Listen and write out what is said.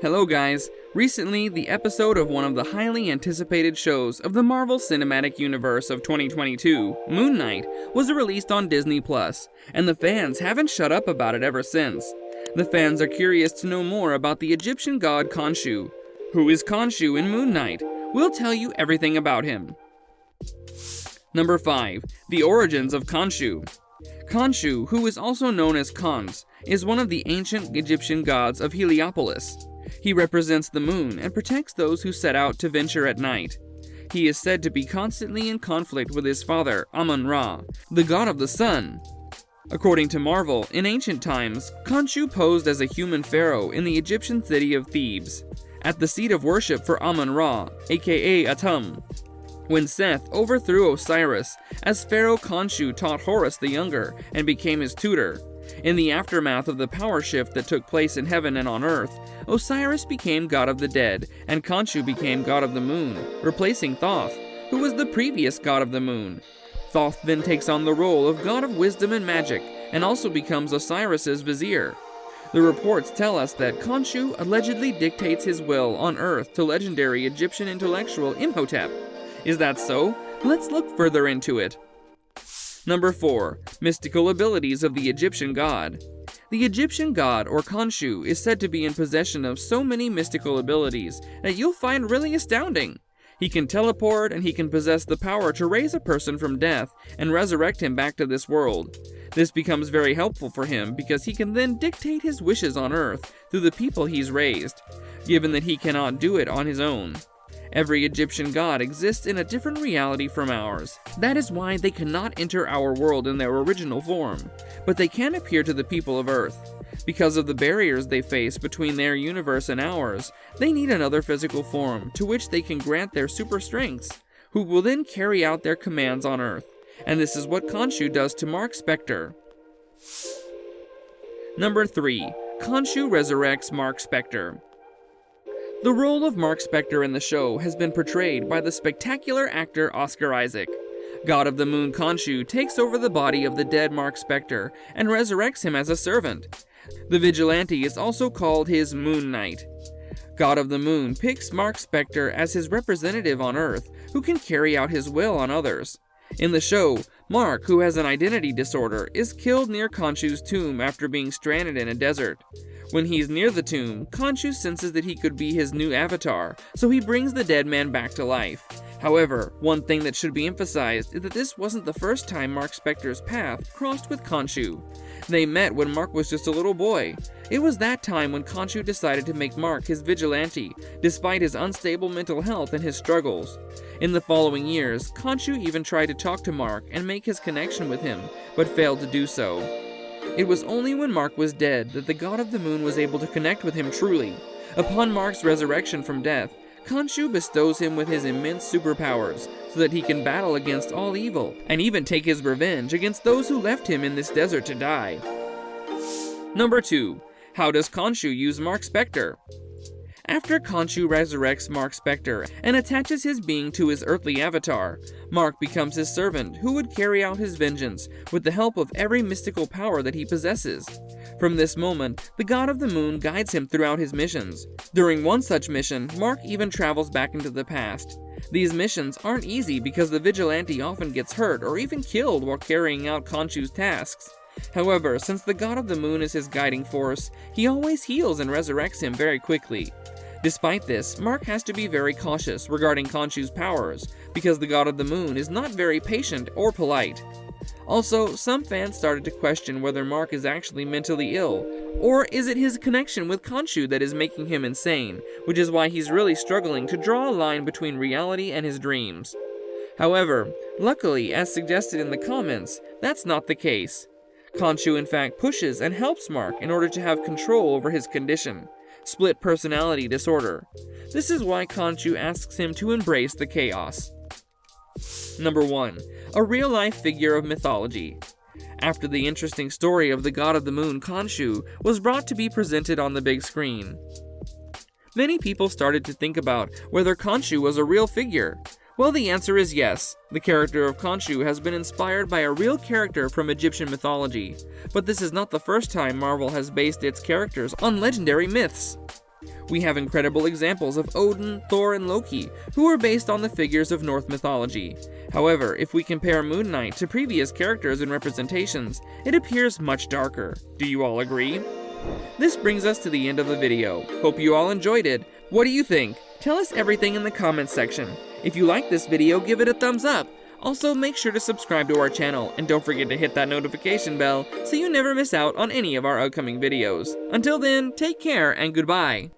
Hello guys! Recently, the episode of one of the highly anticipated shows of the Marvel Cinematic Universe of 2022, Moon Knight, was released on Disney+, and the fans haven't shut up about it ever since. The fans are curious to know more about the Egyptian god Khonshu. Who is Khonshu in Moon Knight? We'll tell you everything about him. Number 5. The origins of Khonshu. Khonshu, who is also known as Khons, is one of the ancient Egyptian gods of Heliopolis. He represents the moon and protects those who set out to venture at night. He is said to be constantly in conflict with his father, Amun-Ra, the god of the sun. According to Marvel, in ancient times, Khonshu posed as a human pharaoh in the Egyptian city of Thebes, at the seat of worship for Amun-Ra, aka Atum. When Seth overthrew Osiris, as Pharaoh Khonshu taught Horus the Younger and became his tutor. In the aftermath of the power shift that took place in heaven and on earth, Osiris became god of the dead, and Khonshu became god of the moon, replacing Thoth, who was the previous god of the moon. Thoth then takes on the role of god of wisdom and magic, and also becomes Osiris's vizier. The reports tell us that Khonshu allegedly dictates his will on earth to legendary Egyptian intellectual Imhotep. Is that so? Let's look further into it. Number 4. Mystical abilities of the Egyptian god. The Egyptian god, or Khonshu, is said to be in possession of so many mystical abilities that you'll find really astounding. He can teleport, and he can possess the power to raise a person from death and resurrect him back to this world. This becomes very helpful for him because he can then dictate his wishes on Earth through the people he's raised, given that he cannot do it on his own. Every Egyptian god exists in a different reality from ours. That is why they cannot enter our world in their original form, but they can appear to the people of Earth. Because of the barriers they face between their universe and ours, they need another physical form to which they can grant their super strengths, who will then carry out their commands on Earth. And this is what Khonshu does to Mark Spector. Number 3. Khonshu resurrects Mark Spector. The role of Mark Spector in the show has been portrayed by the spectacular actor Oscar Isaac. God of the Moon Khonshu takes over the body of the dead Mark Spector and resurrects him as a servant. The vigilante is also called his Moon Knight. God of the Moon picks Mark Spector as his representative on Earth, who can carry out his will on others. In the show, Mark, who has an identity disorder, is killed near Khonshu's tomb after being stranded in a desert. When he's near the tomb, Khonshu senses that he could be his new avatar, so he brings the dead man back to life. However, one thing that should be emphasized is that this wasn't the first time Mark Spector's path crossed with Khonshu. They met when Mark was just a little boy. It was that time when Khonshu decided to make Mark his vigilante, despite his unstable mental health and his struggles. In the following years, Khonshu even tried to talk to Mark and make his connection with him, but failed to do so. It was only when Mark was dead that the god of the moon was able to connect with him truly. Upon Mark's resurrection from death, Khonshu bestows him with his immense superpowers so that he can battle against all evil and even take his revenge against those who left him in this desert to die. Number 2. How does Khonshu use Mark Spector? After Khonshu resurrects Mark Spector and attaches his being to his earthly avatar, Mark becomes his servant who would carry out his vengeance with the help of every mystical power that he possesses. From this moment, the god of the moon guides him throughout his missions. During one such mission, Mark even travels back into the past. These missions aren't easy because the vigilante often gets hurt or even killed while carrying out Khonshu's tasks. However, since the god of the moon is his guiding force, he always heals and resurrects him very quickly. Despite this, Mark has to be very cautious regarding Khonshu's powers, because the god of the moon is not very patient or polite. Also, some fans started to question whether Mark is actually mentally ill, or is it his connection with Khonshu that is making him insane, which is why he's really struggling to draw a line between reality and his dreams. However, luckily, as suggested in the comments, that's not the case. Khonshu in fact pushes and helps Mark in order to have control over his condition, split personality disorder. This is why Khonshu asks him to embrace the chaos. Number 1. A real-life figure of mythology. After the interesting story of the god of the moon Khonshu was brought to be presented on the big screen, many people started to think about whether Khonshu was a real figure. Well, the answer is yes. The character of Khonshu has been inspired by a real character from Egyptian mythology, but this is not the first time Marvel has based its characters on legendary myths. We have incredible examples of Odin, Thor, and Loki, who are based on the figures of Norse mythology. However, if we compare Moon Knight to previous characters and representations, it appears much darker. Do you all agree? This brings us to the end of the video. Hope you all enjoyed it. What do you think? Tell us everything in the comments section. If you like this video, give it a thumbs up. Also, make sure to subscribe to our channel, and don't forget to hit that notification bell so you never miss out on any of our upcoming videos. Until then, take care and goodbye.